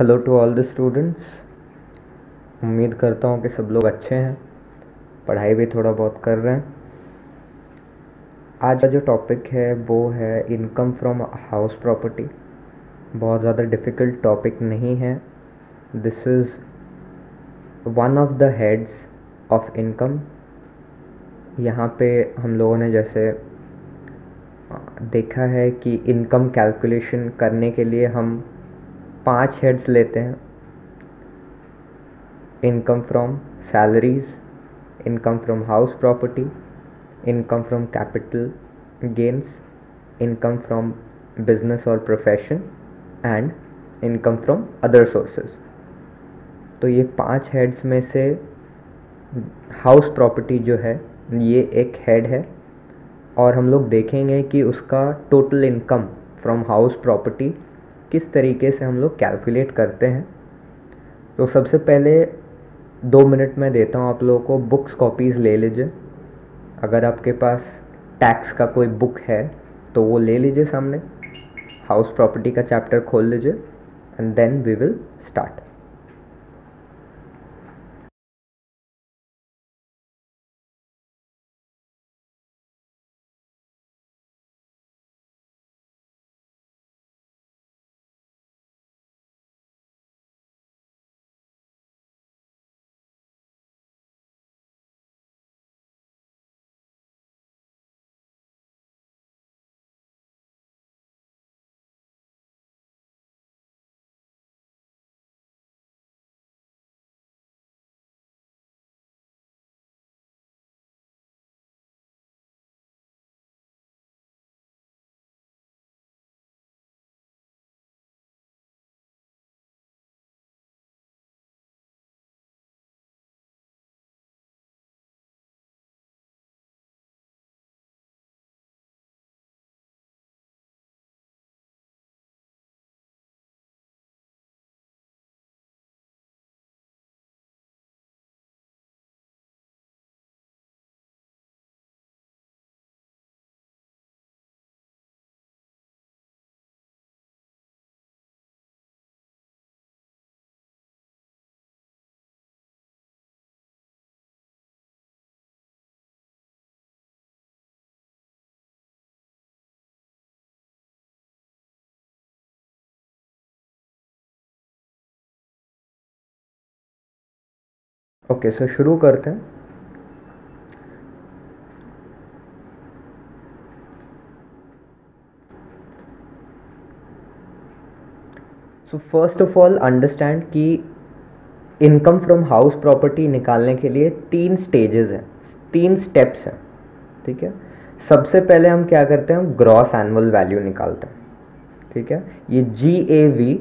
Hello to all the students. उम्मीद करता हूँ कि सब लोग अच्छे हैं, पढ़ाई भी थोड़ा बहुत कर रहे हैं। आज का जो टॉपिक है वो है इनकम फ्रॉम हाउस प्रॉपर्टी। बहुत ज़्यादा डिफ़िकल्ट टॉपिक नहीं है। This is one of the heads of income. यहाँ पे हम लोगों ने जैसे देखा है कि इनकम कैलकुलेशन करने के लिए हम 5 हेड्स लेते हैं। Income from salaries, income from house property, income from capital gains, income from business और profession and income from other sources. तो ये 5 हेड्स में से हाउस प्रॉपर्टी जो है ये एक हेड है, और हम लोग देखेंगे कि उसका total income from house property किस तरीके से हम लोग कैलकुलेट करते हैं। तो सबसे पहले 2 मिनट में देता हूँ आप लोगों को, बुक्स कॉपीज़ ले लीजिए। अगर आपके पास टैक्स का कोई बुक है तो वो ले लीजिए सामने, हाउस प्रॉपर्टी का चैप्टर खोल लीजिए and then we will start. Okay, so शुरू करते हैं। So first of all understand कि इनकम फ्रॉम हाउस प्रॉपर्टी निकालने के लिए 3 स्टेजेस हैं, 3 स्टेप्स हैं, ठीक है। सबसे पहले हम क्या करते हैं, हम ग्रॉस एनुअल वैल्यू निकालते हैं, ठीक है। ये GAV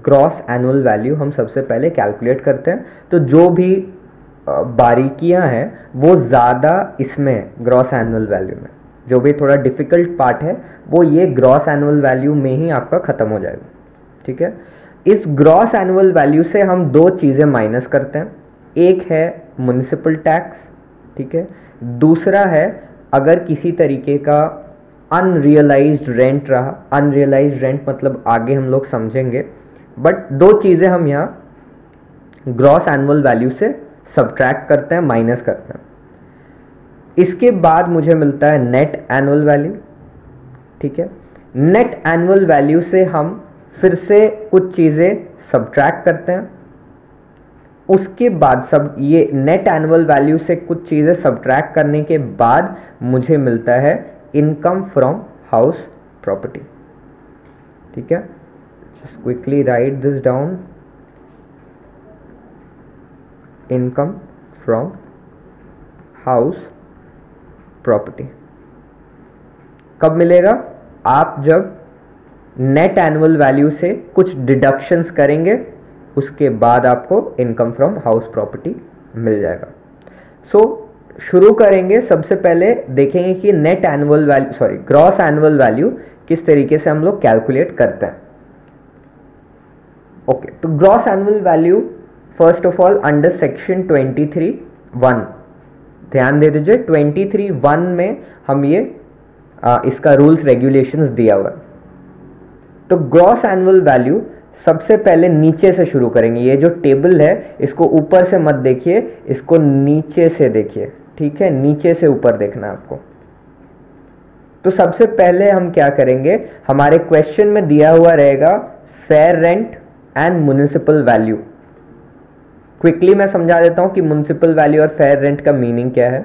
ग्रॉस एनुअल वैल्यू हम सबसे पहले कैलकुलेट करते हैं। तो जो भी बारीकियां हैं वो ज़्यादा इसमें ग्रॉस एनुअल वैल्यू में, जो भी थोड़ा डिफ़िकल्ट पार्ट है वो ये ग्रॉस एनुअल वैल्यू में ही आपका ख़त्म हो जाएगा, ठीक है। इस ग्रॉस एनुअल वैल्यू से हम 2 चीज़ें माइनस करते हैं। एक है म्युनिसिपल टैक्स, ठीक है। दूसरा है अगर किसी तरीके का अनरियलाइज्ड रेंट रहा। अनरियलाइज्ड रेंट मतलब आगे हम लोग समझेंगे, बट 2 चीज़ें हम यहाँ ग्रॉस एनुअल वैल्यू से सब्ट्रैक्ट करते हैं, माइनस करते हैं। इसके बाद मुझे मिलता है नेट एनुअल वैल्यू, ठीक है। नेट एनुअल वैल्यू से हम फिर से कुछ चीज़ें सब्ट्रैक्ट करते हैं। उसके बाद सब ये नेट एनुअल वैल्यू से कुछ चीज़ें सब्ट्रैक्ट करने के बाद मुझे मिलता है इनकम फ्रॉम हाउस प्रॉपर्टी, ठीक है। Just quickly right this down, income from house property कब मिलेगा, आप जब नेट एनुअल वैल्यू से कुछ डिडक्शंस करेंगे, उसके बाद आपको इनकम फ्रॉम हाउस प्रॉपर्टी मिल जाएगा। सो शुरू करेंगे। सबसे पहले देखेंगे कि net annual value, sorry, gross annual value किस तरीके से हम लोग कैलकुलेट करते हैं। ओके, तो gross annual value first of all under section 23(1) ध्यान दे दीजिए। 23(1) में हम ये इसका रूल्स रेगुलेशंस दिया हुआ है। तो ग्रॉस एनुअल वैल्यू सबसे पहले नीचे से शुरू करेंगे। ये जो टेबल है इसको ऊपर से मत देखिए, इसको नीचे से देखिए, ठीक है, नीचे से ऊपर देखना है आपको। तो सबसे पहले हम क्या करेंगे, हमारे क्वेश्चन में दिया हुआ रहेगा fair rent and municipal value. Quickly मैं समझा देता हूं कि म्युनिसिपल वैल्यू और फेयर रेंट का मीनिंग क्या है।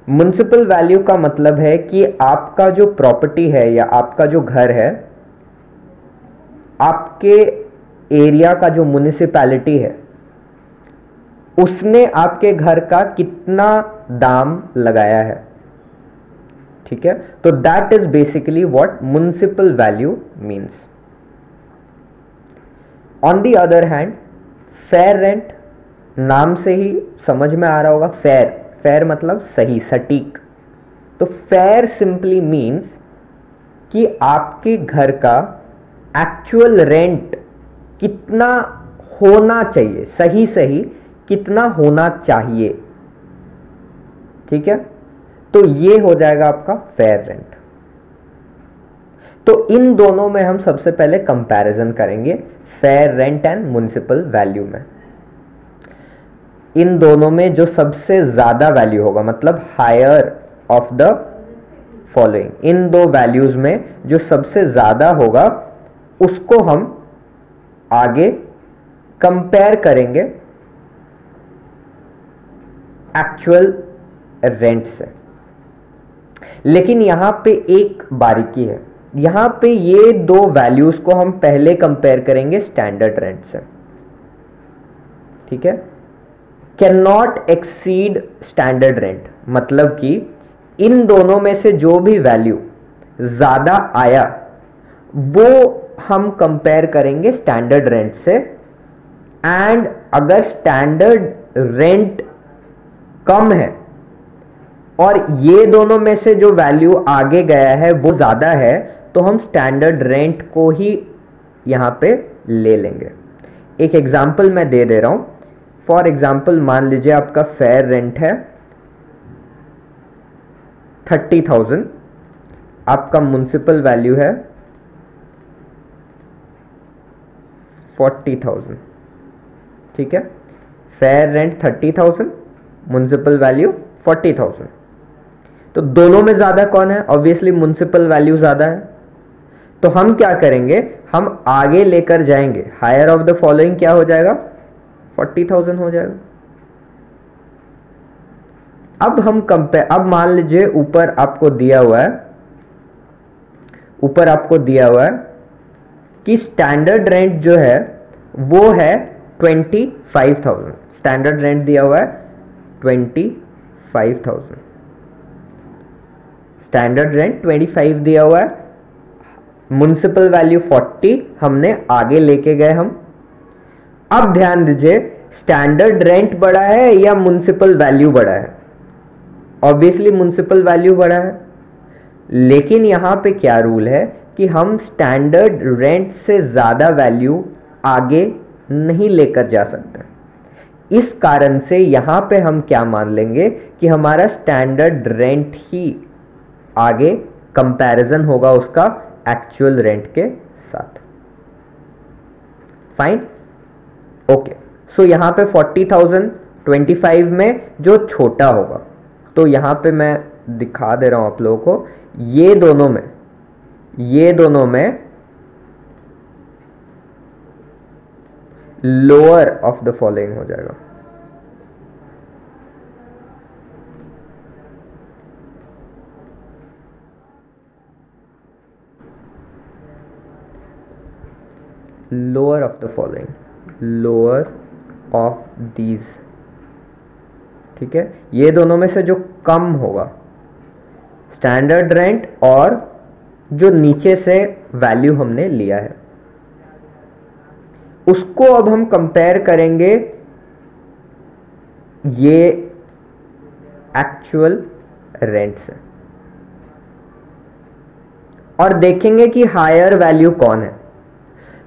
म्युनिसिपल वैल्यू का मतलब है कि आपका जो प्रॉपर्टी है या आपका जो घर है, आपके एरिया का जो म्युनिसिपैलिटी है, उसने आपके घर का कितना दाम लगाया है, ठीक है। तो that is basically what municipal value means. On the other hand fair rent, नाम से ही समझ में आ रहा होगा, फेयर, फेयर मतलब सही, सटीक। तो फेयर सिंपली मीन्स कि आपके घर का एक्चुअल रेंट कितना होना चाहिए, सही सही कितना होना चाहिए, ठीक है। तो ये हो जाएगा आपका फेयर रेंट। तो इन दोनों में हम सबसे पहले कंपैरिजन करेंगे, fair rent and municipal value में। इन दोनों में जो सबसे ज्यादा वैल्यू होगा, मतलब हायर ऑफ द फॉलोइंग, इन दो वैल्यूज में जो सबसे ज्यादा होगा उसको हम आगे कंपेयर करेंगे एक्चुअल रेंट से। लेकिन यहां पे एक बारीकी है, यहां पे ये दो वैल्यूज को हम पहले कंपेयर करेंगे स्टैंडर्ड रेंट से, ठीक है। Can not exceed standard rent, मतलब कि इन दोनों में से जो भी वैल्यू ज्यादा आया वो हम कंपेयर करेंगे स्टैंडर्ड रेंट से। एंड अगर स्टैंडर्ड रेंट कम है और ये दोनों में से जो वैल्यू आगे गया है वो ज्यादा है, तो हम स्टैंडर्ड रेंट को ही यहां पे ले लेंगे। एक एग्जांपल मैं दे दे रहा हूं। फॉर एग्जाम्पल मान लीजिए आपका फेयर रेंट है 30,000, आपका म्युनिसिपल वैल्यू है 40,000, ठीक है। Fair rent 30,000, municipal value 40,000। तो दोनों में ज्यादा कौन है? ऑब्वियसली म्युनिसिपल वैल्यू ज्यादा है। तो हम क्या करेंगे, हम आगे लेकर जाएंगे, हायर ऑफ द फॉलोइंग क्या हो जाएगा, 40,000 हो जाएगा। अब हम कंपेयर, अब मान लीजिए ऊपर आपको दिया हुआ है, ऊपर आपको दिया हुआ है कि स्टैंडर्ड रेंट जो है वो है 25,000, स्टैंडर्ड रेंट दिया हुआ है 25,000, स्टैंडर्ड रेंट 25 दिया हुआ है, म्युनिसिपल वैल्यू 40 हमने आगे लेके गए हम। अब ध्यान दीजिए, स्टैंडर्ड रेंट बड़ा है या म्युनिसिपल वैल्यू बड़ा है? ऑब्वियसली म्युनिसिपल वैल्यू बड़ा है, लेकिन यहां पे क्या रूल है कि हम स्टैंडर्ड रेंट से ज्यादा वैल्यू आगे नहीं लेकर जा सकते। इस कारण से यहां पे हम क्या मान लेंगे कि हमारा स्टैंडर्ड रेंट ही आगे कंपैरिजन होगा उसका एक्चुअल रेंट के साथ। Fine, okay. सो यहां पे 40,000 25 में जो छोटा होगा, तो यहां पे मैं दिखा दे रहा हूं आप लोगों को, ये दोनों में लोअर ऑफ द फॉलोइंग हो जाएगा। Lower of the following, lower of these, ठीक है। ये दोनों में से जो कम होगा, स्टैंडर्ड रेंट और जो नीचे से वैल्यू हमने लिया है, उसको अब हम कंपेयर करेंगे ये एक्चुअल रेंट से और देखेंगे कि हायर वैल्यू कौन है।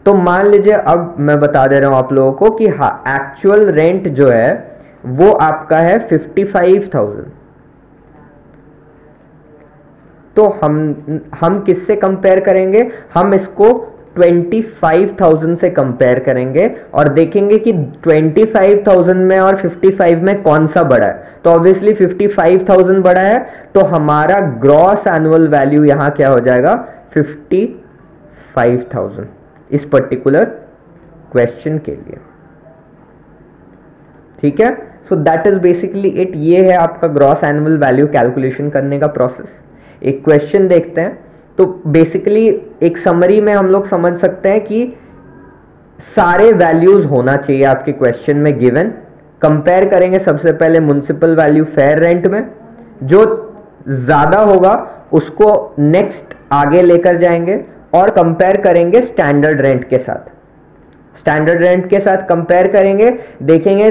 तो मान लीजिए, अब मैं बता दे रहा हूं आप लोगों को कि एक्चुअल रेंट जो है वो आपका है 55,000। तो हम किससे कंपेयर करेंगे? हम इसको 25,000 से कंपेयर करेंगे और देखेंगे कि 25,000 में और 55 में कौन सा बड़ा है। तो ऑब्वियसली 55,000 बड़ा है, तो हमारा ग्रॉस एनुअल वैल्यू यहां क्या हो जाएगा 55,000 इस पर्टिकुलर क्वेश्चन के लिए। ठीक है, so that is basically it. ये है आपका ग्रॉस एनुअल वैल्यू कैलकुलेशन करने का प्रोसेस। एक क्वेश्चन देखते हैं। तो बेसिकली एक समरी में हम लोग समझ सकते हैं कि सारे वैल्यूज होना चाहिए आपके क्वेश्चन में गिवन। कंपेयर करेंगे सबसे पहले म्युनिसिपल वैल्यू फेयर रेंट में, जो ज्यादा होगा उसको नेक्स्ट आगे लेकर जाएंगे और कंपेयर करेंगे स्टैंडर्ड रेंट के साथ। स्टैंडर्ड रेंट के साथ कंपेयर करेंगे, देखेंगे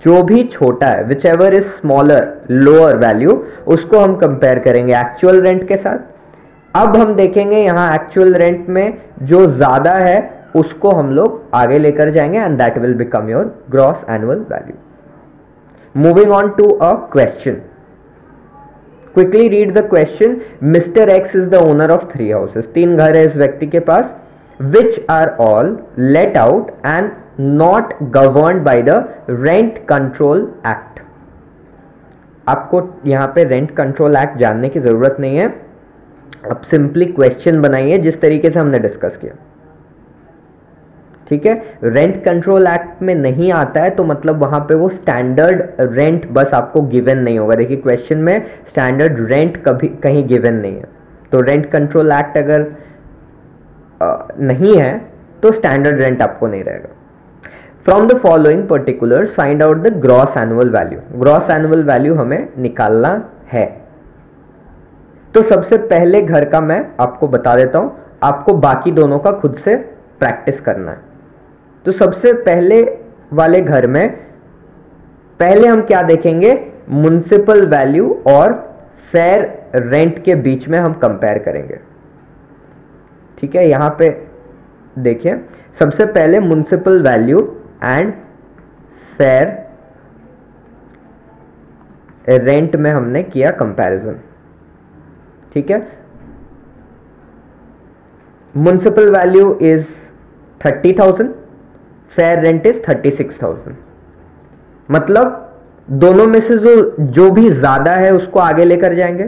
जो भी छोटा है which ever is smaller lower value, उसको हम कंपेयर करेंगे एक्चुअल रेंट के साथ। अब हम देखेंगे यहां एक्चुअल रेंट में जो ज्यादा है उसको हम लोग आगे लेकर जाएंगे and that will become your gross annual value. Moving on to a question, quickly read the question. Mister x is the owner of 3 houses. 3 घर है इस व्यक्ति के पास, which are all let out and not governed by the Rent Control Act। आपको यहां पे rent control act जानने की जरूरत नहीं है, अब सिंपली क्वेश्चन बनाइए जिस तरीके से हमने डिस्कस किया। ठीक है, रेंट कंट्रोल एक्ट में नहीं आता है तो मतलब वहां पे वो स्टैंडर्ड रेंट बस आपको गिवन नहीं होगा। देखिए क्वेश्चन में स्टैंडर्ड रेंट कभी कहीं गिवन नहीं है, तो रेंट कंट्रोल एक्ट अगर नहीं है तो स्टैंडर्ड रेंट आपको नहीं रहेगा। From the following particulars find out the gross annual value. Gross annual value हमें निकालना है। तो सबसे पहले घर का मैं आपको बता देता हूं, आपको बाकी दोनों का खुद से प्रैक्टिस करना है। तो सबसे पहले वाले घर में पहले हम क्या देखेंगे, म्युनिसिपल वैल्यू और फेयर रेंट के बीच में हम कंपेयर करेंगे। ठीक है, यहां पे देखिए सबसे पहले municipal value and fair rent में हमने किया कंपैरिजन। ठीक है, municipal value is 30,000, fair rent is 36,000। मतलब दोनों में से जो भी ज्यादा है उसको आगे लेकर जाएंगे।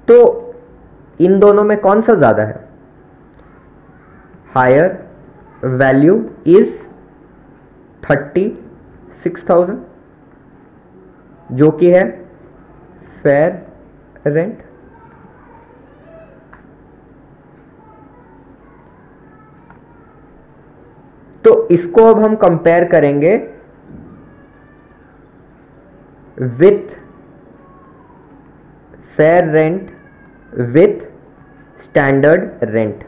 तो इन दोनों में कौन सा ज्यादा है, हायर वैल्यू इज 36,000 जो कि है फेयर रेंट। तो इसको अब हम कंपेयर करेंगे with fair rent with standard rent.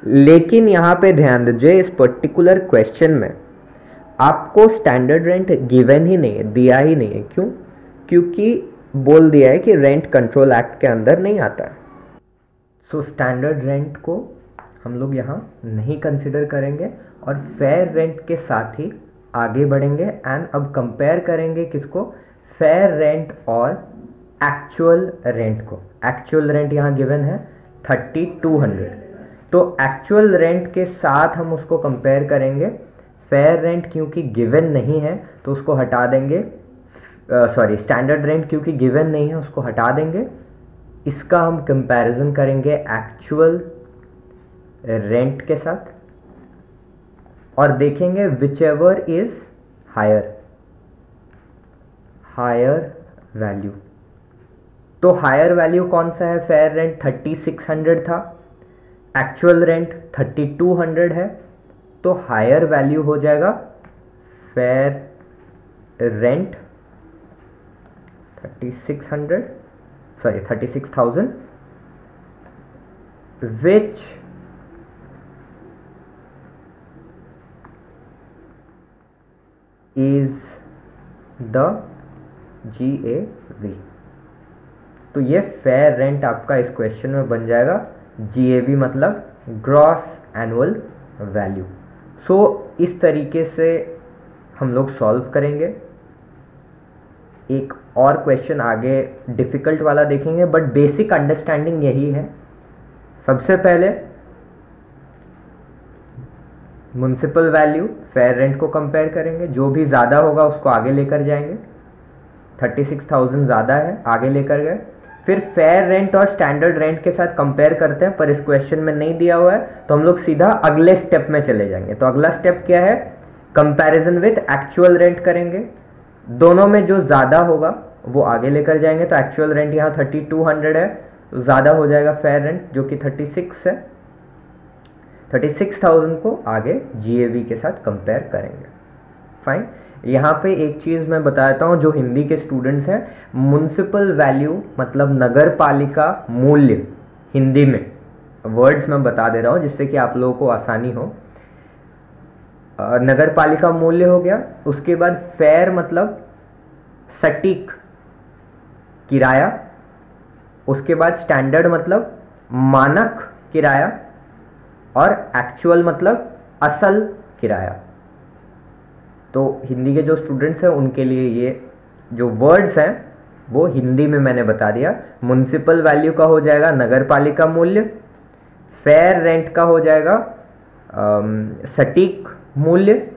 लेकिन यहां पे ध्यान दीजिए, इस पर्टिकुलर क्वेश्चन में आपको स्टैंडर्ड रेंट गिवन ही नहीं है, दिया ही नहीं है। क्यों? क्योंकि बोल दिया है कि रेंट कंट्रोल एक्ट के अंदर नहीं आता है। सो स्टैंडर्ड रेंट को हम लोग यहां नहीं कंसिडर करेंगे और फेयर रेंट के साथ ही आगे बढ़ेंगे एंड अब कंपेयर करेंगे किसको, फेयर रेंट और एक्चुअल रेंट को। एक्चुअल रेंट यहां गिवन है 3200, तो एक्चुअल रेंट के साथ हम उसको कंपेयर करेंगे। फेयर रेंट क्योंकि गिवन नहीं है तो उसको हटा देंगे, सॉरी स्टैंडर्ड रेंट क्योंकि गिवन नहीं है उसको हटा देंगे। इसका हम कंपैरिजन करेंगे एक्चुअल रेंट के साथ और देखेंगे whichever is higher value. तो हायर वैल्यू कौन सा है, फेयर रेंट 3600 था, एक्चुअल रेंट 3200 है, तो हायर वैल्यू हो जाएगा fair rent 36,000 which is the GAV। तो ये फेयर रेंट आपका इस क्वेश्चन में बन जाएगा GAV, मतलब ग्रॉस एनुअल वैल्यू। सो इस तरीके से हम लोग सॉल्व करेंगे। एक और क्वेश्चन आगे डिफिकल्ट वाला देखेंगे, बट बेसिक अंडरस्टैंडिंग यही है सबसे पहले म्युनिसिपल वैल्यू फेयर रेंट को कंपेयर करेंगे, जो भी ज़्यादा होगा उसको आगे लेकर जाएंगे। 36,000 ज़्यादा है, आगे लेकर गए। फिर फेयर रेंट और स्टैंडर्ड रेंट के साथ कंपेयर करते हैं, पर इस क्वेश्चन में नहीं दिया हुआ है, तो हम लोग सीधा अगले स्टेप में चले जाएंगे। तो अगला स्टेप क्या है, कंपैरिजन विथ एक्चुअल रेंट करेंगे। दोनों में जो ज़्यादा होगा वो आगे लेकर जाएंगे। तो एक्चुअल रेंट यहाँ 3200 है, तो ज़्यादा हो जाएगा फेयर रेंट जो कि 36 है। 36,000 को आगे GAV के साथ कंपेयर करेंगे। फाइन। यहाँ पे एक चीज़ मैं बताता हूँ, जो हिंदी के स्टूडेंट्स हैं, म्युनिसिपल वैल्यू मतलब नगर पालिका मूल्य, हिंदी में वर्ड्स मैं बता दे रहा हूँ जिससे कि आप लोगों को आसानी हो। नगर पालिका मूल्य हो गया, उसके बाद फेयर मतलब सटीक किराया, उसके बाद स्टैंडर्ड मतलब मानक किराया, और एक्चुअल मतलब असल किराया। तो हिंदी के जो स्टूडेंट्स हैं उनके लिए ये जो वर्ड्स हैं वो हिंदी में मैंने बता दिया। म्युनिसिपल वैल्यू का हो जाएगा नगर पालिका मूल्य, फेयर रेंट का हो जाएगा सटीक मूल्य,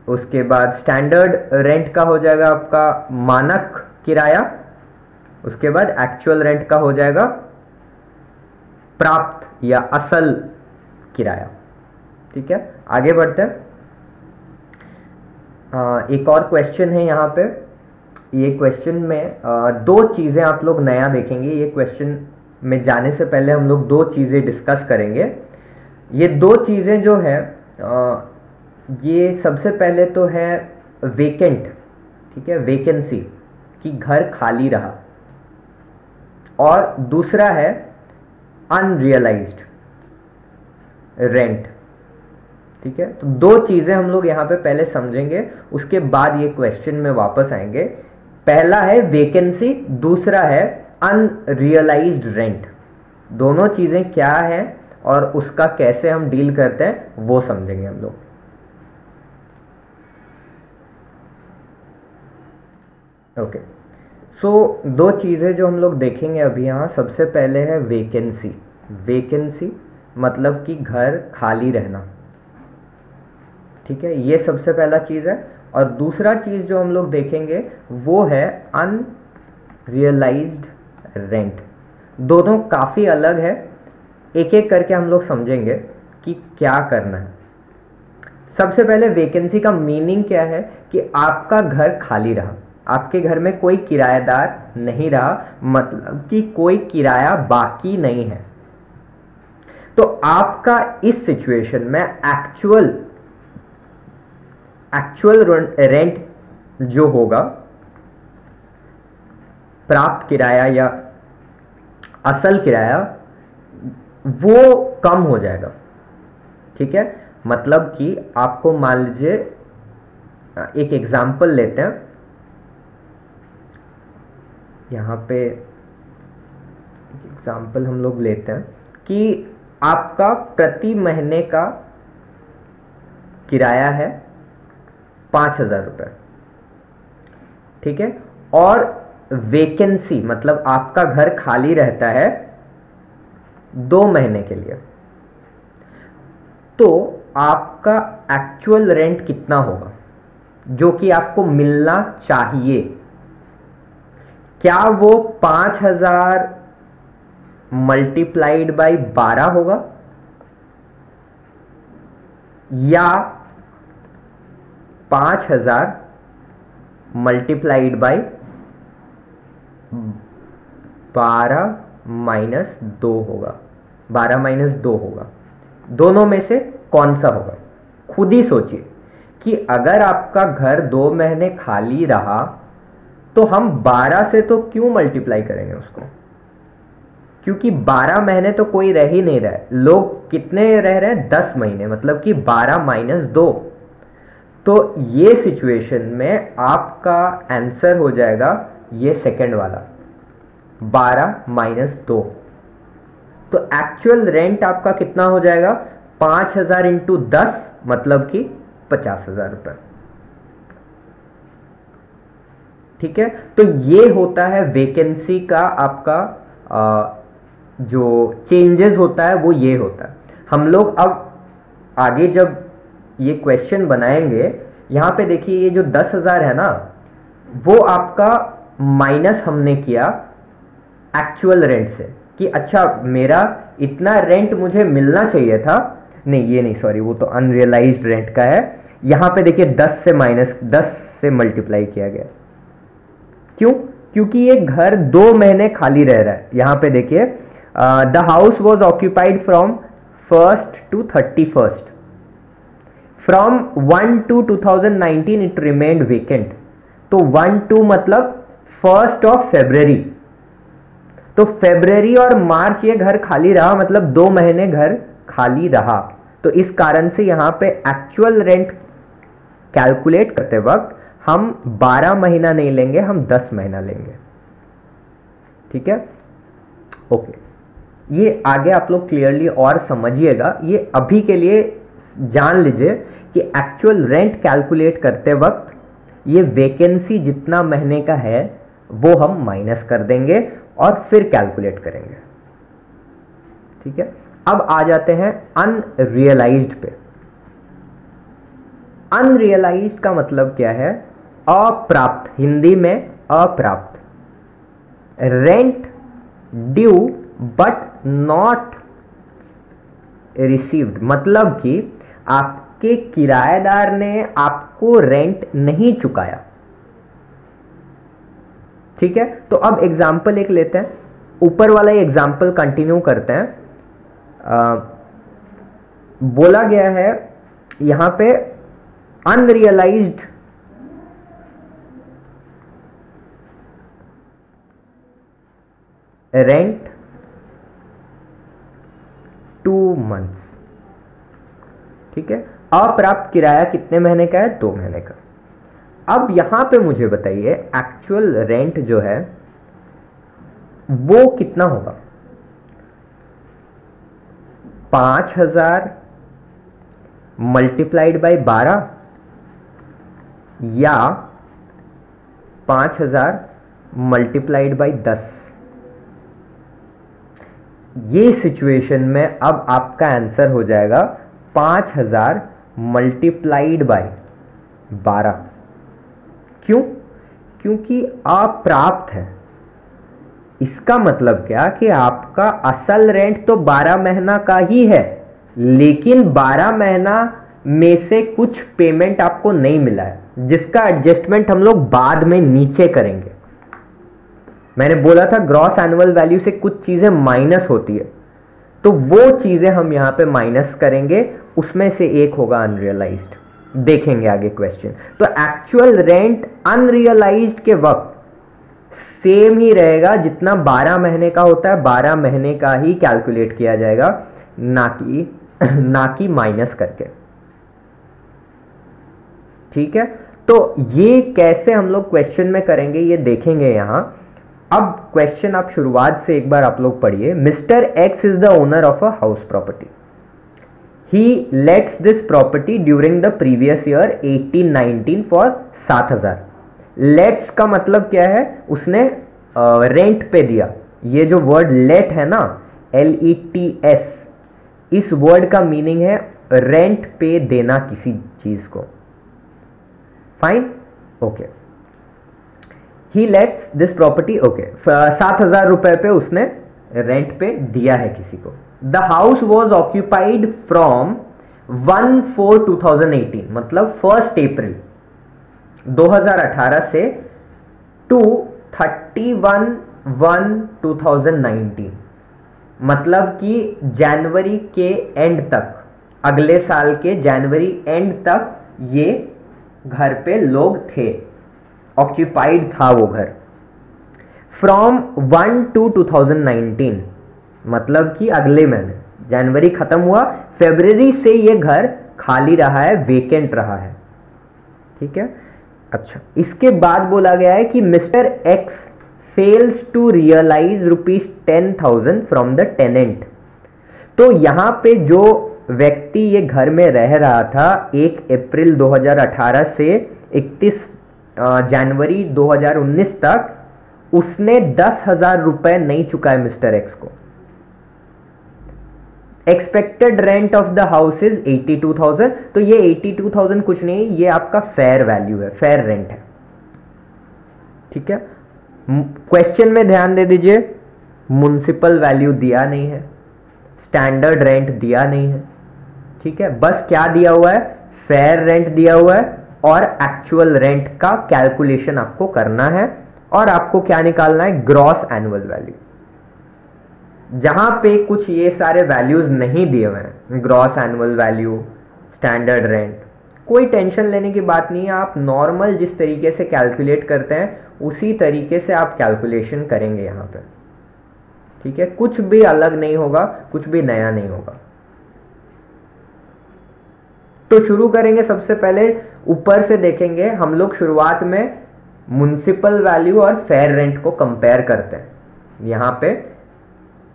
उसके बाद स्टैंडर्ड रेंट का हो जाएगा आपका मानक किराया, उसके बाद एक्चुअल रेंट का हो जाएगा प्राप्त या असल किराया। ठीक है, आगे बढ़ते हैं। एक और क्वेश्चन है यहाँ पे। ये क्वेश्चन में दो चीज़ें आप लोग नया देखेंगे। ये क्वेश्चन में जाने से पहले हम लोग दो चीज़ें डिस्कस करेंगे। ये दो चीज़ें जो है ये सबसे पहले तो है वेकेंट, ठीक है, वैकेंसी कि घर खाली रहा, और दूसरा है अनरियलाइज्ड रेंट। ठीक है, तो दो चीज़ें हम लोग यहाँ पे पहले समझेंगे, उसके बाद ये क्वेश्चन में वापस आएंगे। पहला है वैकेंसी, दूसरा है अनरियलाइज्ड रेंट। दोनों चीज़ें क्या है और उसका कैसे हम डील करते हैं वो समझेंगे हम लोग। ओके, सो दो चीज़ें जो हम लोग देखेंगे अभी यहाँ। सबसे पहले है वैकेंसी। वैकेंसी मतलब कि घर खाली रहना, ठीक है, ये सबसे पहला चीज़ है। और दूसरा चीज़ जो हम लोग देखेंगे वो है अनरियलाइज्ड रेंट। दोनों काफ़ी अलग है, एक एक करके हम लोग समझेंगे कि क्या करना है। सबसे पहले वैकेंसी का मीनिंग क्या है कि आपका घर खाली रहा, आपके घर में कोई किराएदार नहीं रहा, मतलब कि कोई किराया बाकी नहीं है। तो आपका इस सिचुएशन में एक्चुअल रेंट जो होगा, प्राप्त किराया या असल किराया, वो कम हो जाएगा। ठीक है, मतलब कि आपको मान लीजिए, एक एग्जाम्पल लेते हैं यहाँ पे। एक एग्जाम्पल हम लोग लेते हैं कि आपका प्रति महीने का किराया है 5,000 रुपये, ठीक है, और वैकेंसी मतलब आपका घर खाली रहता है 2 महीने के लिए। तो आपका एक्चुअल रेंट कितना होगा जो कि आपको मिलना चाहिए? क्या वो 5,000 मल्टीप्लाइड बाई 12 होगा, या 5,000 मल्टीप्लाइड बाई 12 माइनस 2 होगा? 12 माइनस 2 होगा। दोनों में से कौन सा होगा? खुद ही सोचिए कि अगर आपका घर 2 महीने खाली रहा तो हम 12 से तो क्यों मल्टीप्लाई करेंगे उसको, क्योंकि 12 महीने तो कोई रह ही नहीं रहा है। लोग कितने रह रहे हैं? 10 महीने, मतलब कि 12 माइनस 2। तो ये सिचुएशन में आपका आंसर हो जाएगा ये सेकंड वाला, 12 माइनस 2। तो एक्चुअल रेंट आपका कितना हो जाएगा? 5,000 इंटू 10 मतलब कि 50,000 रुपये। ठीक है, तो ये होता है वैकेंसी का आपका जो चेंजेस होता है वो ये होता है। हम लोग अब आगे जब ये क्वेश्चन बनाएंगे, यहाँ पे देखिए ये जो 10,000 है ना, वो आपका माइनस हमने किया एक्चुअल रेंट से, कि अच्छा मेरा इतना रेंट मुझे मिलना चाहिए था, नहीं ये नहीं, सॉरी वो तो अनरियलाइज्ड रेंट का है। यहाँ पे देखिए 10 से मल्टीप्लाई किया गया। क्यों? क्योंकि ये घर 2 महीने खाली रह रहा है। यहाँ पे देखिए the house was occupied from 1st to 31st, from 1 to 2019 it remained vacant. तो 1 to मतलब 1st of February, तो फरवरी और मार्च ये घर खाली रहा, मतलब 2 महीने घर खाली रहा। तो इस कारण से यहां पे एक्चुअल रेंट कैलकुलेट करते वक्त हम 12 महीना नहीं लेंगे, हम 10 महीना लेंगे। ठीक है, ओके। ये आगे आप लोग क्लियरली और समझिएगा, ये अभी के लिए जान लीजिए कि एक्चुअल रेंट कैलकुलेट करते वक्त ये वैकेंसी जितना महीने का है वो हम माइनस कर देंगे और फिर कैलकुलेट करेंगे। ठीक है, अब आ जाते हैं अनरियलाइज्ड पे। अनरियलाइज्ड का मतलब क्या है? अप्राप्त, हिंदी में अप्राप्त। Rent due but not received, मतलब कि आपके किराएदार ने आपको रेंट नहीं चुकाया। ठीक है, तो अब एग्जाम्पल एक लेते हैं, ऊपर वाला एग्जाम्पल कंटिन्यू करते हैं। बोला गया है यहां पे अनरियलाइज्ड रेंट 2 months। ठीक है, अप्राप्त किराया कितने महीने का है? 2 महीने का। अब यहां पे मुझे बताइए एक्चुअल रेंट जो है वो कितना होगा? 5,000 मल्टीप्लाइड बाई 12 या 5,000 मल्टीप्लाइड बाई 10? ये सिचुएशन में अब आपका आंसर हो जाएगा 5,000 मल्टीप्लाइड बाई 12। क्यों? क्योंकि अप्राप्त है। इसका मतलब क्या कि आपका असल रेंट तो 12 महीना का ही है, लेकिन 12 महीना में से कुछ पेमेंट आपको नहीं मिला है, जिसका एडजस्टमेंट हम लोग बाद में नीचे करेंगे। मैंने बोला था ग्रॉस एनुअल वैल्यू से कुछ चीजें माइनस होती है, तो वो चीजें हम यहां पे माइनस करेंगे, उसमें से एक होगा अनरियलाइज्ड। देखेंगे आगे क्वेश्चन। तो एक्चुअल रेंट अनरियलाइज्ड के वक्त सेम ही रहेगा, जितना 12 महीने का होता है 12 महीने का ही कैलकुलेट किया जाएगा, ना कि माइनस करके। ठीक है, तो ये कैसे हम लोग क्वेश्चन में करेंगे ये देखेंगे यहां। अब क्वेश्चन आप शुरुआत से एक बार आप लोग पढ़िए। Mister x is the owner of a house property. He lets this property during the previous year 18-19 for 7,000। Let's का मतलब क्या है? उसने रेंट पे दिया। ये जो वर्ड लेट है ना, LETS, इस वर्ड का मीनिंग है रेंट पे देना किसी चीज को। Fine, okay. He let's this property, okay, 7,000 रुपए पे उसने रेंट पे दिया है किसी को। The house was occupied from 1/4/2018, मतलब 1 अप्रैल 2018 से टू 31/1/2019, मतलब कि जनवरी के एंड तक, अगले साल के जनवरी एंड तक ये घर पे लोग थे, ऑक्यूपाइड था वो घर। फ्रॉम 1 to 2019, मतलब कि अगले महीने, जनवरी खत्म हुआ, फरवरी से ये घर खाली रहा है, वेकेंट रहा है। ठीक है, अच्छा, इसके बाद बोला गया है कि mister x fails to realise ₹10,000 from the tenant. तो यहां पे जो व्यक्ति ये घर में रह रहा था 1 अप्रैल 2018 से 31 जनवरी 2019 तक, उसने 10,000 रुपए नहीं चुकाए मिस्टर एक्स को। Expected rent of the house is 82,000, तो ये 82,000 कुछ नहीं, ये आपका फेयर वैल्यू है, फेयर रेंट है। ठीक है, क्वेश्चन में ध्यान दे दीजिए, म्युनिसिपल वैल्यू दिया नहीं है, स्टैंडर्ड रेंट दिया नहीं है। ठीक है, बस क्या दिया हुआ है, फेयर रेंट दिया हुआ है और एक्चुअल रेंट का कैलकुलेशन आपको करना है और आपको क्या निकालना है, ग्रॉस एनुअल वैल्यू। जहां पे कुछ ये सारे वैल्यूज नहीं दिए हुए हैं, gross annual value, standard rent, कोई टेंशन लेने की बात नहीं है। आप नॉर्मल जिस तरीके से कैलकुलेट करते हैं उसी तरीके से आप कैलकुलेशन करेंगे यहां पे। ठीक है, कुछ भी अलग नहीं होगा, कुछ भी नया नहीं होगा। तो शुरू करेंगे, सबसे पहले ऊपर से देखेंगे हम लोग। शुरुआत में म्युनिसिपल वैल्यू और फेयर रेंट को कंपेयर करते हैं। यहां पे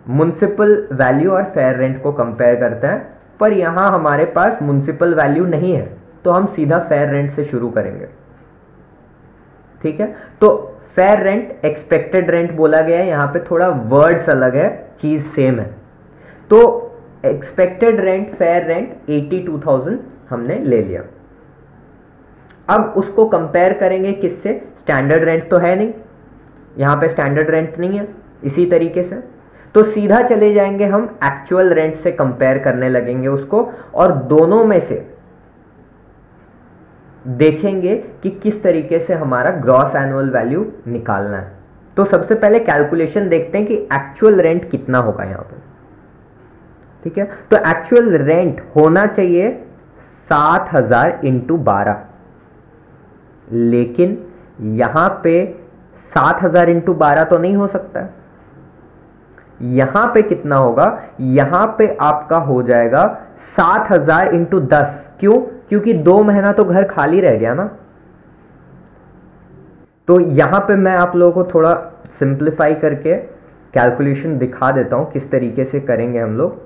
म्युनिसिपल वैल्यू और फेयर रेंट को कंपेयर करते हैं, पर यहां हमारे पास म्युनिसिपल वैल्यू नहीं है, तो हम सीधा फेयर रेंट से शुरू करेंगे। ठीक है, तो फेयर रेंट एक्सपेक्टेड रेंट बोला गया है, यहां पे थोड़ा वर्ड्स अलग है, चीज सेम है। तो एक्सपेक्टेड रेंट, फेयर रेंट 82,000 हमने ले लिया। अब उसको कंपेयर करेंगे किससे, स्टैंडर्ड रेंट तो है नहीं, यहां पे स्टैंडर्ड रेंट नहीं है। इसी तरीके से तो सीधा चले जाएंगे हम एक्चुअल रेंट से कंपेयर करने लगेंगे उसको, और दोनों में से देखेंगे कि किस तरीके से हमारा ग्रॉस एनुअल वैल्यू निकालना है। तो सबसे पहले कैलकुलेशन देखते हैं कि एक्चुअल रेंट कितना होगा यहां पर। ठीक है, तो एक्चुअल रेंट होना चाहिए 7,000 इंटू 12, लेकिन यहां पे 7,000 इंटू 12 तो नहीं हो सकता है। यहां पे कितना होगा, यहां पे आपका हो जाएगा 7,000 इंटू 10। क्यों, क्योंकि 2 महीना तो घर खाली रह गया ना। तो यहां पे मैं आप लोगों को थोड़ा सिंप्लीफाई करके कैलकुलेशन दिखा देता हूं किस तरीके से करेंगे हम लोग।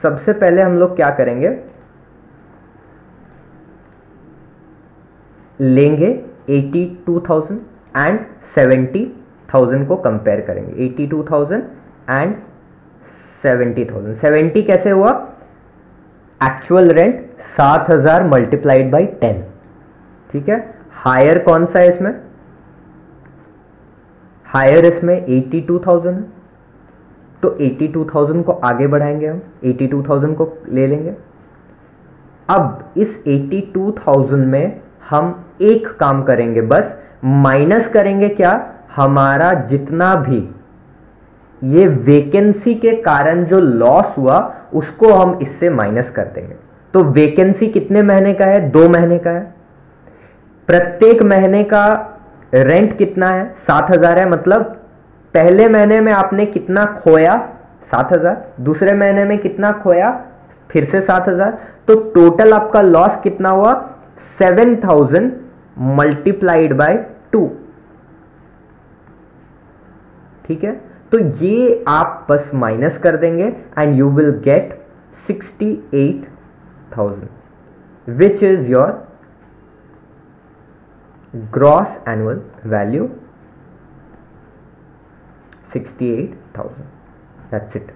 सबसे पहले हम लोग क्या करेंगे, लेंगे 82,000 एंड 70,000 को कंपेयर करेंगे। 82,000 एंड 70,000। 70 कैसे हुआ, एक्चुअल रेंट 7,000 मल्टीप्लाइड बाई 10। ठीक है, हायर कौन सा है इसमें, हायर इसमें 82,000 है, तो 82,000 को आगे बढ़ाएंगे हम, 82,000 को ले लेंगे। अब इस 82,000 में हम एक काम करेंगे, बस माइनस करेंगे क्या, हमारा जितना भी ये वेकेंसी के कारण जो लॉस हुआ उसको हम इससे माइनस कर देंगे। तो वेकेंसी कितने महीने का है, 2 महीने का है। प्रत्येक महीने का रेंट कितना है, 7,000 है, मतलब पहले महीने में आपने कितना खोया, 7,000, दूसरे महीने में कितना खोया, फिर से 7,000, तो टोटल आपका लॉस कितना हुआ, 7,000 मल्टीप्लाइड बाय 2। ठीक है, तो ये आप बस माइनस कर देंगे and you will get 68,000 which is your gross annual value, 68,000। That's it.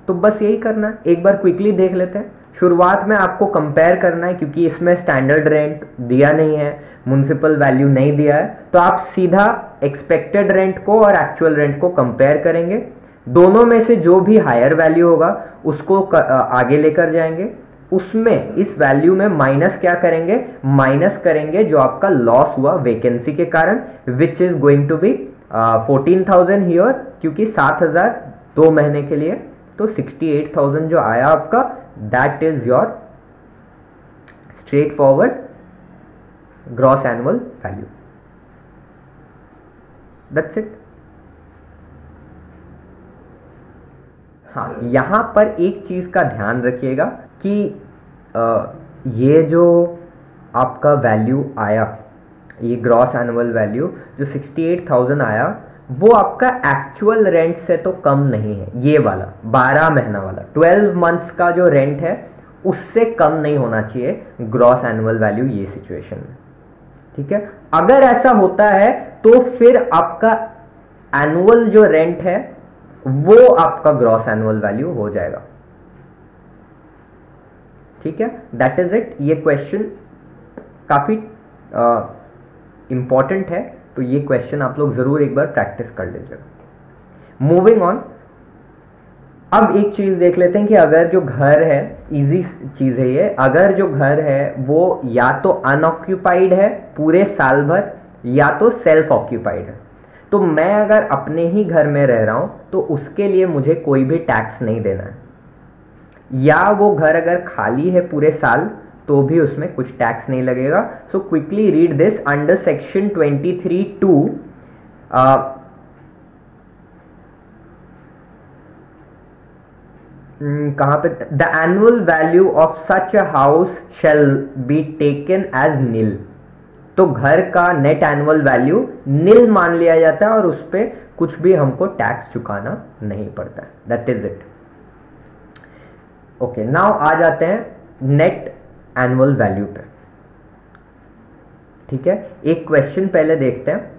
तो बस यही करना है। एक बार क्विकली देख लेते हैं। शुरुआत में आपको कंपेयर करना है, क्योंकि इसमें स्टैंडर्ड रेंट दिया नहीं है, म्युनिसिपल वैल्यू नहीं दिया है, तो आप सीधा एक्सपेक्टेड रेंट को और एक्चुअल रेंट को कंपेयर करेंगे। दोनों में से जो भी हायर वैल्यू होगा उसको आगे लेकर जाएंगे। उसमें इस वैल्यू में माइनस क्या करेंगे, माइनस करेंगे जो आपका लॉस हुआ वैकेंसी के कारण, which is going to be 14,000 here, क्योंकि 7,000 2 महीने के लिए, तो 68,000 जो आया आपका, that is your straight forward gross annual value. That's it. हाँ, यहां पर एक चीज का ध्यान रखिएगा कि ये जो आपका वैल्यू आया, ये ग्रॉस एनुअल वैल्यू जो 68,000 आया, वो आपका एक्चुअल रेंट से तो कम नहीं है। ये वाला 12 महीना वाला 12 मंथ्स का जो रेंट है उससे कम नहीं होना चाहिए ग्रॉस एनुअल वैल्यू ये सिचुएशन में। ठीक है, अगर ऐसा होता है तो फिर आपका एनुअल जो रेंट है वो आपका ग्रॉस एनुअल वैल्यू हो जाएगा। ठीक है, दैट इज इट। ये क्वेश्चन काफी इंपॉर्टेंट है, तो ये क्वेश्चन आप लोग जरूर एक बार प्रैक्टिस कर लीजिएगा। मूविंग ऑन, अब एक चीज देख लेते हैं कि अगर जो घर है, इजी चीज है ये, अगर जो घर है वो या तो अनऑक्यूपाइड है पूरे साल भर या तो सेल्फ ऑक्यूपाइड है, तो मैं अगर अपने ही घर में रह रहा हूं तो उसके लिए मुझे कोई भी टैक्स नहीं देना है। या वो घर अगर खाली है पूरे साल तो भी उसमें कुछ टैक्स नहीं लगेगा। So quickly read this under section 23(2). कहां पे, the annual value of such a house shall be taken as nil. तो घर का नेट एनुअल वैल्यू नील मान लिया जाता है और उस पर कुछ भी हमको टैक्स चुकाना नहीं पड़ता है। That is it. Okay, now आ जाते हैं नेट एनुअल वैल्यू पे। ठीक है, एक क्वेश्चन पहले देखते हैं।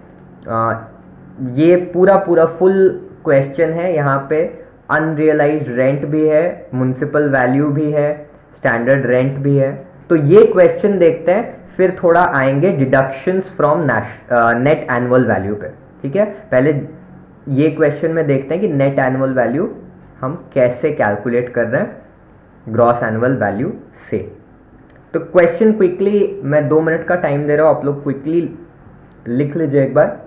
ये पूरा पूरा फुल क्वेश्चन है, यहाँ पे अनरियलाइज्ड रेंट भी है, म्युनिसिपल वैल्यू भी है, स्टैंडर्ड रेंट भी है। तो ये क्वेश्चन देखते हैं, फिर थोड़ा आएंगे deductions from net annual value पे। ठीक है, पहले ये क्वेश्चन में देखते हैं कि नेट एनुअल वैल्यू हम कैसे कैलकुलेट कर रहे हैं ग्रॉस एनुअल वैल्यू से। तो क्वेश्चन क्विकली, मैं 2 मिनट का टाइम दे रहा हूं, आप लोग क्विकली लिख लीजिए एक बार।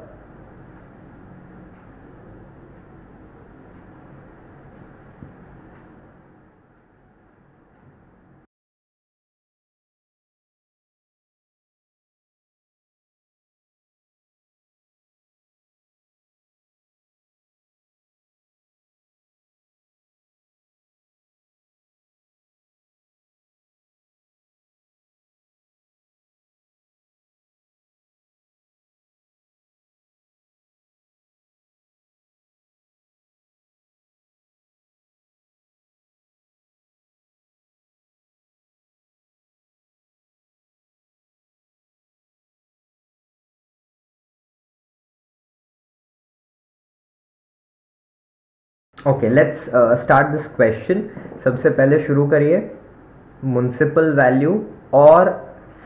Okay, let's start this question. सबसे पहले शुरू करिए, म्युनिसिपल वैल्यू और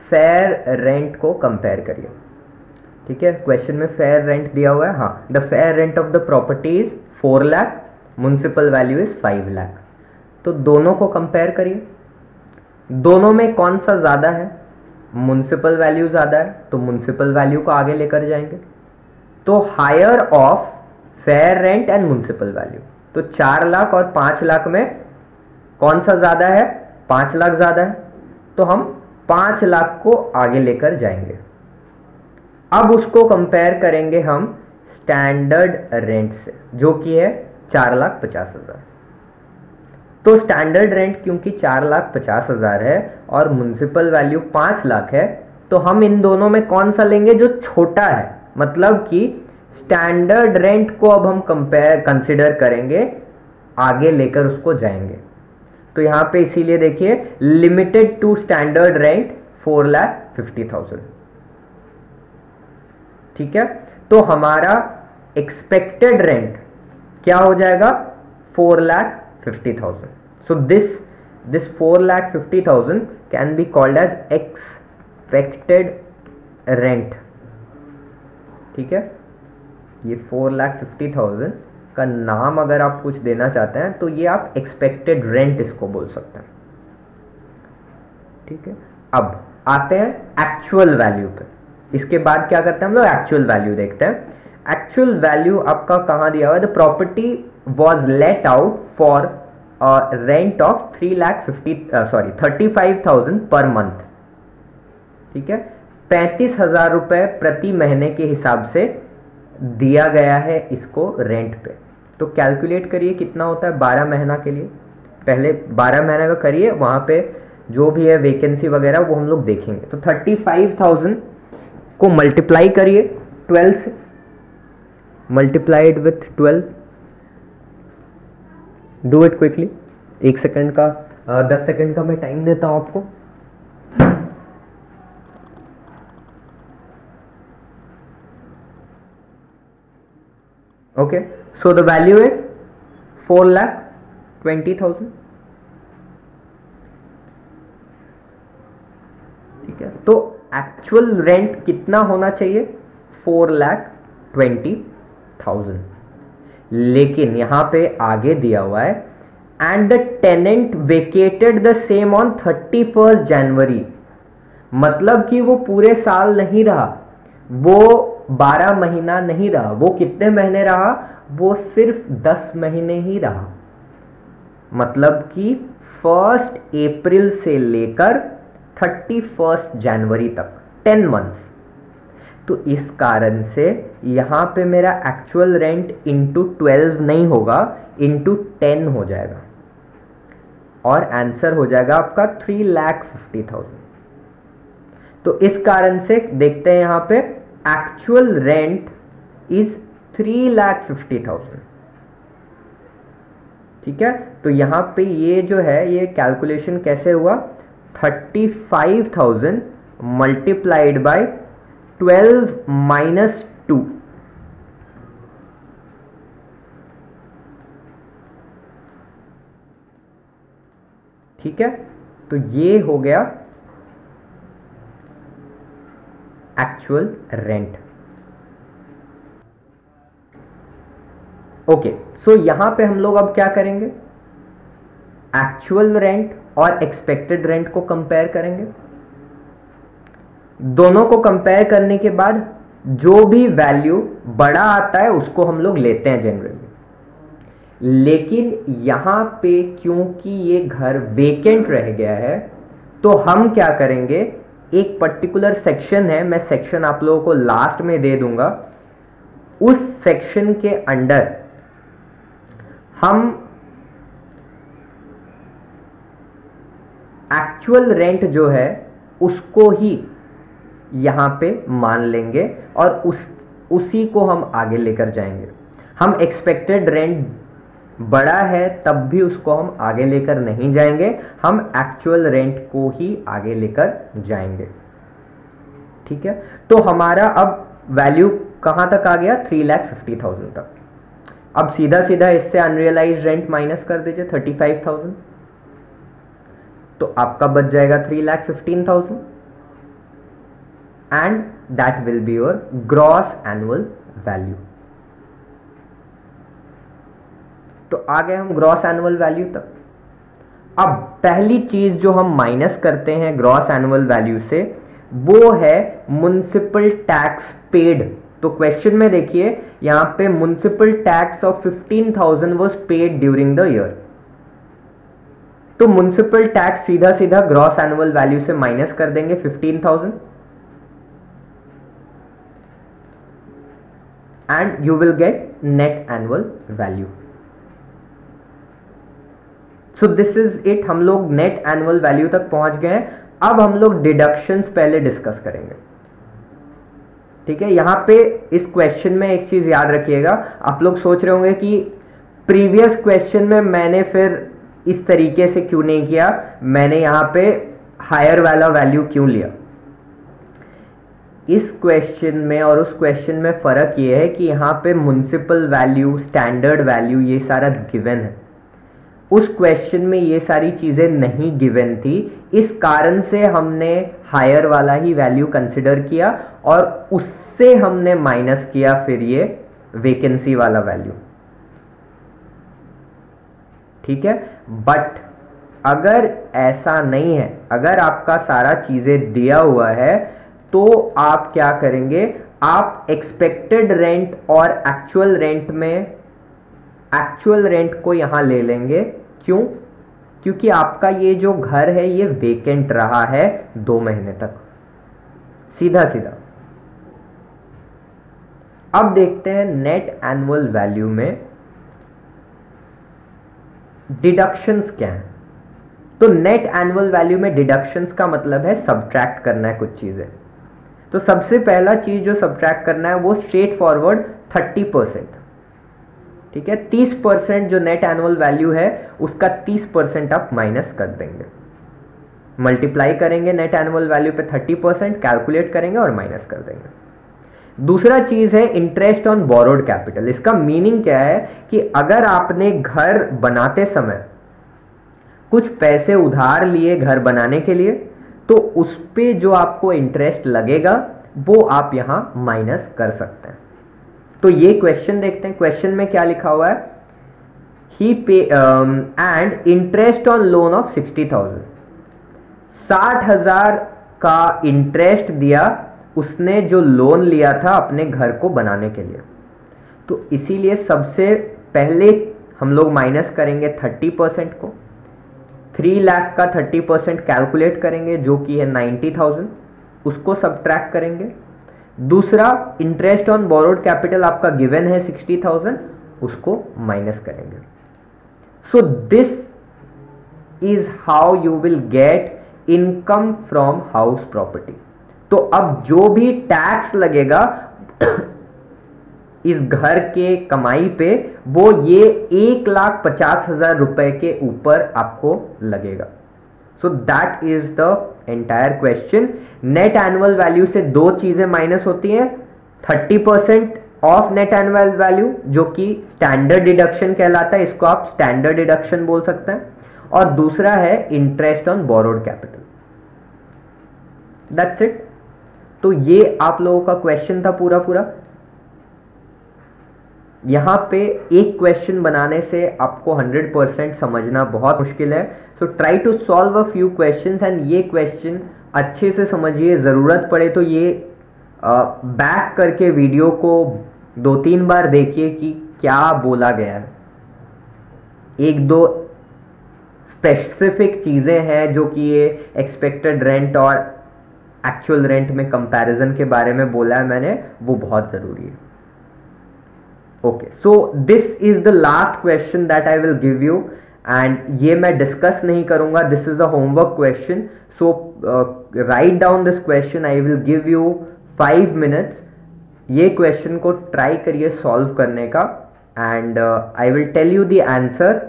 फेयर रेंट को कंपेयर करिए। ठीक है, क्वेश्चन में फेयर रेंट दिया हुआ है। हाँ, the fair rent of the property is 4 lakh, municipal value is 5 lakh. तो दोनों को कंपेयर करिए, दोनों में कौन सा ज़्यादा है? म्युनिसिपल वैल्यू ज़्यादा है, तो म्युनिसिपल वैल्यू को आगे लेकर जाएंगे। तो higher of fair rent and municipal value, तो 4 लाख और 5 लाख में कौन सा ज़्यादा है? 5 लाख ज़्यादा है, तो हम 5 लाख को आगे लेकर जाएंगे। अब उसको कंपेयर करेंगे हम स्टैंडर्ड रेंट से, जो कि है 4,50,000। तो स्टैंडर्ड रेंट क्योंकि 4,50,000 है और म्युनिसिपल वैल्यू 5 लाख है, तो हम इन दोनों में कौन सा लेंगे? जो छोटा है, मतलब कि स्टैंडर्ड रेंट को अब हम कंसिडर करेंगे, आगे लेकर उसको जाएंगे। तो यहां पे इसीलिए देखिए लिमिटेड टू स्टैंडर्ड रेंट 4,50,000। ठीक है, तो हमारा एक्सपेक्टेड रेंट क्या हो जाएगा? 4,50,000। So this 4,50,000 can be called as expected rent. ठीक है, ये 4,50,000 का नाम अगर आप कुछ देना चाहते हैं तो ये आप एक्सपेक्टेड रेंट इसको बोल सकते हैं। ठीक है, अब आते हैं एक्चुअल वैल्यू पे। इसके बाद क्या करते हैं हम लोग? एक्चुअल वैल्यू देखते हैं। एक्चुअल वैल्यू आपका कहाँ दिया हुआ है? The property was let out for rent of 35,000 per month. ठीक है, 35,000 रुपए प्रति महीने के हिसाब से दिया गया है इसको रेंट पे। तो कैलकुलेट करिए कितना होता है 12 महीना के लिए। पहले 12 महीने का करिए, वहाँ पे जो भी है वैकेंसी वगैरह वो हम लोग देखेंगे। तो 35,000 को मल्टीप्लाई करिए 12 से, multiplied with 12। Do it quickly, 1 second का 10 सेकंड का मैं टाइम देता हूँ आपको। Okay, so the value is 4,20,000। ठीक है, तो एक्चुअल रेंट कितना होना चाहिए? 4,20,000। लेकिन यहां पे आगे दिया हुआ है and the tenant vacated the same on 31 January. मतलब कि वो पूरे साल नहीं रहा, वो 12 महीना नहीं रहा, वो कितने महीने रहा? वो सिर्फ 10 महीने ही रहा। मतलब कि 1 अप्रैल से लेकर 31 जनवरी तक 10 मंथ्स। तो इस कारण से यहां पे मेरा एक्चुअल रेंट इंटू 12 नहीं होगा, इंटू 10 हो जाएगा और आंसर हो जाएगा आपका 3,50,000। तो इस कारण से देखते हैं यहां पे एक्चुअल रेंट इज 3,50,000। ठीक है, तो यहां पे ये जो है ये कैलकुलेशन कैसे हुआ? 35,000 मल्टीप्लाइड बाय 12 माइनस 2। ठीक है, तो ये हो गया एक्चुअल रेंट। ओके, सो यहां पे हम लोग अब क्या करेंगे? एक्चुअल रेंट और एक्सपेक्टेड रेंट को कंपेयर करेंगे। दोनों को कंपेयर करने के बाद जो भी वैल्यू बड़ा आता है उसको हम लोग लेते हैं जनरली। लेकिन यहां पे क्योंकि ये घर वेकेंट रह गया है तो हम क्या करेंगे? एक पर्टिकुलर सेक्शन है, मैं सेक्शन आप लोगों को लास्ट में दे दूंगा। उस सेक्शन के अंडर हम एक्चुअल रेंट जो है उसको ही यहां पे मान लेंगे और उसी को हम आगे लेकर जाएंगे। हम एक्सपेक्टेड रेंट बड़ा है तब भी उसको हम आगे लेकर नहीं जाएंगे, हम एक्चुअल रेंट को ही आगे लेकर जाएंगे। ठीक है, तो हमारा अब वैल्यू कहां तक आ गया? 3,50,000 तक। अब सीधा सीधा इससे अनरियलाइज्ड रेंट माइनस कर दीजिए 35,000, तो आपका बच जाएगा 3,15,000 and that will be your gross annual value. तो आ गए हम ग्रॉस एनुअल वैल्यू तक। अब पहली चीज जो हम माइनस करते हैं ग्रॉस एनुअल वैल्यू से वो है म्युनिसिपल टैक्स पेड। तो क्वेश्चन में देखिए यहां पे municipal tax of 15,000 was paid during the year. तो म्युनिसिपल टैक्स सीधा सीधा ग्रॉस एनुअल वैल्यू से माइनस कर देंगे 15,000 and you will get net annual value. So this is it, हम लोग नेट एनुअल वैल्यू तक पहुंच गए हैं। अब हम लोग डिडक्शंस पहले डिस्कस करेंगे। ठीक है, यहां पे इस क्वेश्चन में एक चीज याद रखिएगा, आप लोग सोच रहे होंगे कि प्रीवियस क्वेश्चन में मैंने फिर इस तरीके से क्यों नहीं किया, मैंने यहां पे हायर वाला वैल्यू क्यों लिया। इस क्वेश्चन में और उस क्वेश्चन में फर्क ये है कि यहां पे म्युनिसिपल वैल्यू, स्टैंडर्ड वैल्यू ये सारा गिवन है। उस क्वेश्चन में ये सारी चीजें नहीं गिवन थी, इस कारण से हमने हायर वाला ही वैल्यू कंसिडर किया और उससे हमने माइनस किया फिर ये वेकेंसी वाला वैल्यू। ठीक है, बट अगर ऐसा नहीं है, अगर आपका सारा चीजें दिया हुआ है तो आप क्या करेंगे? आप एक्सपेक्टेड रेंट और एक्चुअल रेंट में एक्चुअल रेंट को यहां ले लेंगे। क्यों? क्योंकि आपका ये जो घर है ये वेकेंट रहा है 2 महीने तक, सीधा सीधा। अब देखते हैं नेट एनुअल वैल्यू में डिडक्शंस क्या है। तो नेट एनुअल वैल्यू में डिडक्शंस का मतलब है सब्ट्रैक्ट करना है कुछ चीजें। तो सबसे पहला चीज जो सब्ट्रैक्ट करना है वो स्ट्रेट फॉरवर्ड 30%। ठीक है, 30% जो नेट एनुअल वैल्यू है उसका 30% आप माइनस कर देंगे। मल्टीप्लाई करेंगे नेट एनुअल वैल्यू पे 30%, कैलकुलेट करेंगे और माइनस कर देंगे। दूसरा चीज है इंटरेस्ट ऑन बोरोड कैपिटल। इसका मीनिंग क्या है कि अगर आपने घर बनाते समय कुछ पैसे उधार लिए घर बनाने के लिए, तो उस पे जो आपको इंटरेस्ट लगेगा वो आप यहां माइनस कर सकते हैं। तो ये क्वेश्चन देखते हैं, क्वेश्चन में क्या लिखा हुआ है, ही पे and interest on loan of 60,000, 60,000 का इंटरेस्ट दिया उसने जो लोन लिया था अपने घर को बनाने के लिए। तो इसीलिए सबसे पहले हम लोग माइनस करेंगे 30% को, 3 लाख का 30% कैलकुलेट करेंगे जो कि है 90,000, उसको सब्ट्रैक्ट करेंगे। दूसरा इंटरेस्ट ऑन बोरोड कैपिटल आपका गिवन है 60,000, उसको माइनस करेंगे। सो this is how you will get income from house property. तो अब जो भी टैक्स लगेगा इस घर के कमाई पे, वो ये 1,50,000 रुपए के ऊपर आपको लगेगा। So that is the entire question. Net annual value से दो चीजें माइनस होती हैं, 30% ऑफ नेट एनुअल वैल्यू जो कि स्टैंडर्ड डिडक्शन कहलाता है, इसको आप स्टैंडर्ड डिडक्शन बोल सकते हैं, और दूसरा है interest on borrowed capital. That's it. तो ये आप लोगों का क्वेश्चन था पूरा पूरा। यहां पे एक क्वेश्चन बनाने से आपको 100% समझना बहुत मुश्किल है। So try to solve a few questions and ये क्वेश्चन अच्छे से समझिए, ज़रूरत पड़े तो ये बैक करके वीडियो को 2-3 बार देखिए कि क्या बोला गया है। एक दो स्पेसिफिक चीज़ें हैं जो कि ये एक्सपेक्टेड रेंट और एक्चुअल रेंट में कंपैरिजन के बारे में बोला है मैंने, वो बहुत ज़रूरी है। Okay, so this is the last question that I will give you, and ये मैं डिस्कस नहीं करूंगा, this is a homework question. So write down this question, I will give you 5 minutes. ये क्वेश्चन को ट्राई करिए solve करने का, and I will tell you the answer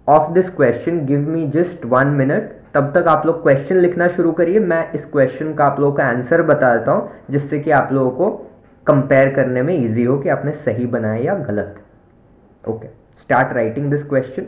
of this question. Give me just 1 minute. तब तक आप लोग question लिखना शुरू करिए, मैं इस क्वेश्चन का आप लोगों का आंसर बता देता हूं, जिससे कि आप लोगों को कंपेयर करने में इजी हो कि आपने सही बनाया या गलत। Okay, start writing this question.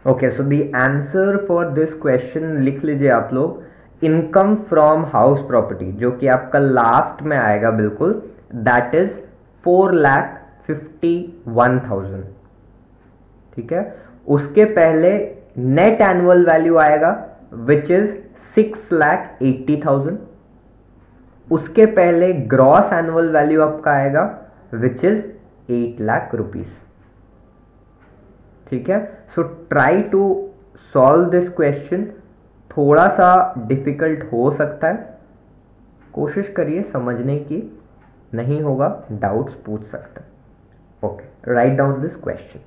Okay, so the answer for this question लिख लीजिए आप लोग, इनकम फ्रॉम हाउस प्रॉपर्टी जो कि आपका लास्ट में आएगा बिल्कुल, दैट इज 4,51,000। ठीक है, उसके पहले नेट एनुअल वैल्यू आएगा विच इज 6,80,000। उसके पहले ग्रॉस एनुअल वैल्यू आपका आएगा विच इज 8 लाख रुपीज। ठीक है, so try to solve this question. थोड़ा सा डिफिकल्ट हो सकता है, कोशिश करिए समझने की, नहीं होगा डाउट्स पूछ सकते हैं। Okay, right down this question.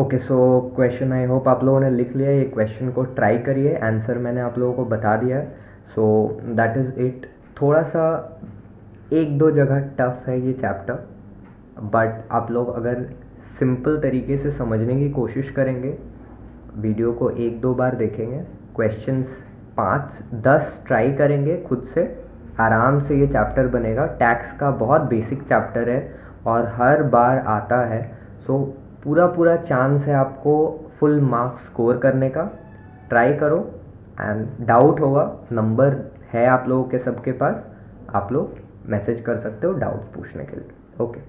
Okay, so question I hope आप लोगों ने लिख लिया है। ये क्वेश्चन को ट्राई करिए, आंसर मैंने आप लोगों को बता दिया है। So that is it. थोड़ा सा एक दो जगह टफ है ये चैप्टर, बट आप लोग अगर सिंपल तरीके से समझने की कोशिश करेंगे, वीडियो को एक दो बार देखेंगे, क्वेश्चंस 5-10 ट्राई करेंगे खुद से, आराम से ये चैप्टर बनेगा। टैक्स का बहुत बेसिक चैप्टर है और हर बार आता है, सो पूरा पूरा चांस है आपको फुल मार्क्स स्कोर करने का। ट्राई करो, एंड डाउट होगा, नंबर है आप लोगों के सबके पास, आप लोग मैसेज कर सकते हो डाउट्स पूछने के लिए। ओके।